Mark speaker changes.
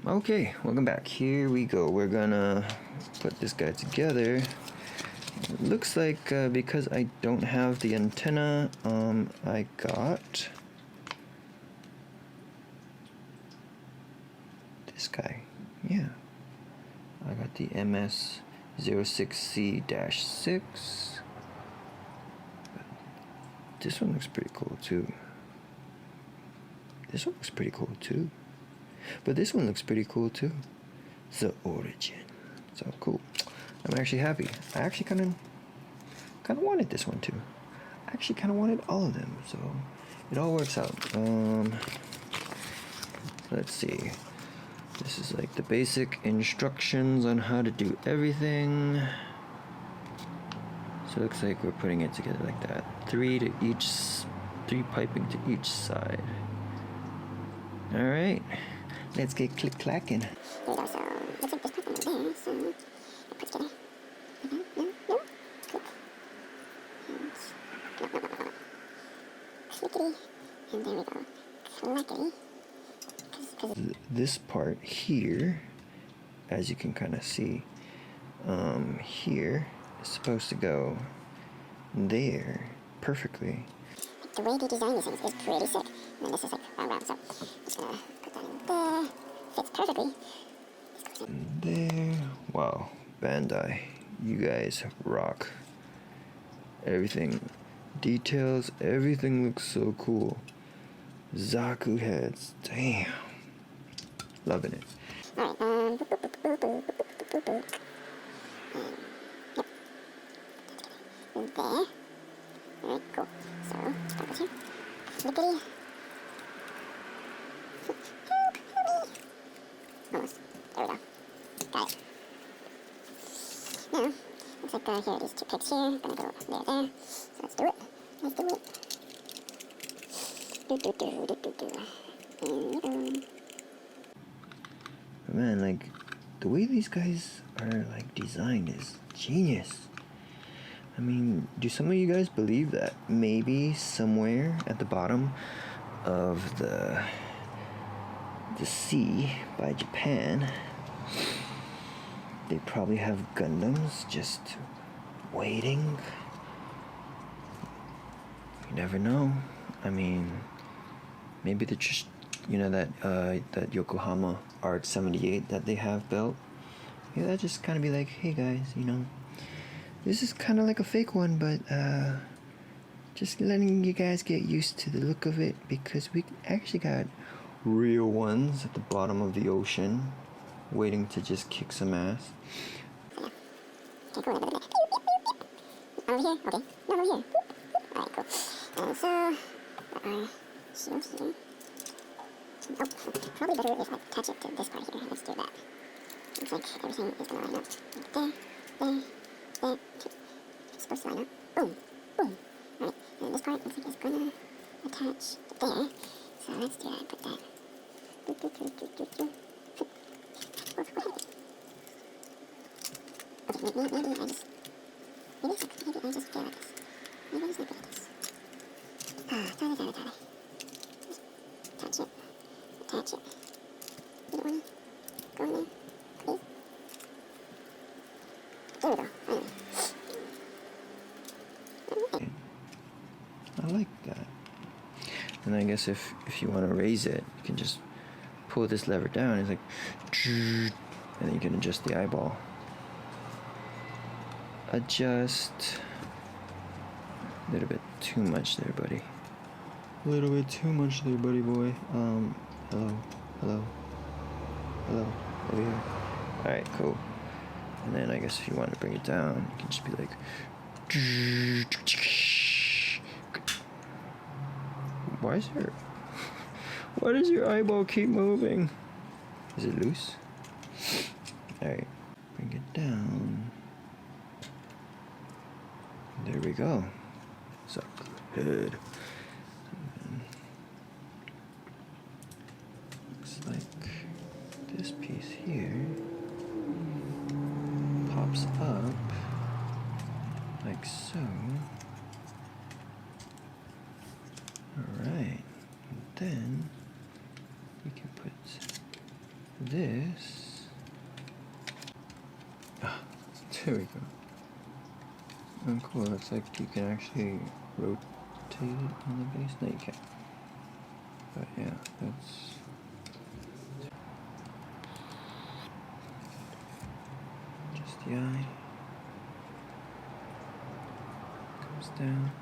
Speaker 1: Okay, welcome back. Here we go. We're gonna put this guy together. It looks like because I don't have the antenna, I got this guy. Yeah, I got the MS06C-6. This one looks pretty cool too. This one looks pretty cool too. But this one looks pretty cool too. The origin. So cool. I'm actually happy. I actually kind of wanted this one too. I actually kind of wanted all of them. So it all works out. Let's see. This is like the basic instructions on how to do everything. So it looks like we're putting it together like that. 3 piping to each side. All right. Let's get click-clacking.
Speaker 2: Here we go, so looks like there's piping over there, so I put together. No, click. And clickety, and there we go. Clackety.
Speaker 1: This part here, as you can kind of see, here is supposed to go there perfectly.
Speaker 2: The way they design these things is pretty sick. And then this is like round, so I'm just gonna put that in there. Fits perfectly.
Speaker 1: There. Wow, Bandai, you guys rock. Everything, details, everything looks so cool. Zaku heads, damn. Loving it.
Speaker 2: Alright, boop, boop, boop, boop, boop, boop, boop, boop. Yep. And there. Alright, cool. So, start this here. Flippity. Almost. There we go. Got it. Now, looks like here are these 2 pips here. Gonna go there. So let's do it. Let's do it. Do. Here we go.
Speaker 1: Man, like, the way these guys are, like, designed is genius. I mean, do some of you guys believe that maybe somewhere at the bottom of the sea by Japan, they probably have Gundams just waiting? You never know. I mean, maybe they're just, you know, that Yokohama Art-78 that they have built. Yeah, that just kind of be like, hey guys, you know, this is kind of like a fake one, but just letting you guys get used to the look of it, because we actually got real ones at the bottom of the ocean waiting to just kick some ass.
Speaker 2: Okay, cool. Over here? Okay. No, over here. Alright, cool. So, shields here. Oh, probably better if I attach it to this part here. Let's do that. Looks like everything is gonna line up. There. It's supposed to line up. Boom. Alright, and this part looks like it's gonna attach there. So let's do that. Put that. Okay, maybe I just feel like this. Maybe I just not good at this. Got it. Attach it. You don't wanna go in there, please? There we go, finally.
Speaker 1: I like that. And I guess if you want to raise it, you can just pull this lever down. It's like, and then you can adjust the eyeball. Adjust. A little bit too much there, buddy. A little bit too much there, buddy boy. Hello. Over here. Alright, cool. And then I guess if you want to bring it down, you can just be like, why does your eyeball keep moving? Is it loose? Alright, bring it down. There we go. Zaku Head. Looks like this piece here pops up like so. Alright, and then we can put this. Ah, there we go. Oh, cool. It's like you can actually rotate it on the base. No, you can't. But yeah, that's. Just the eye. Comes down.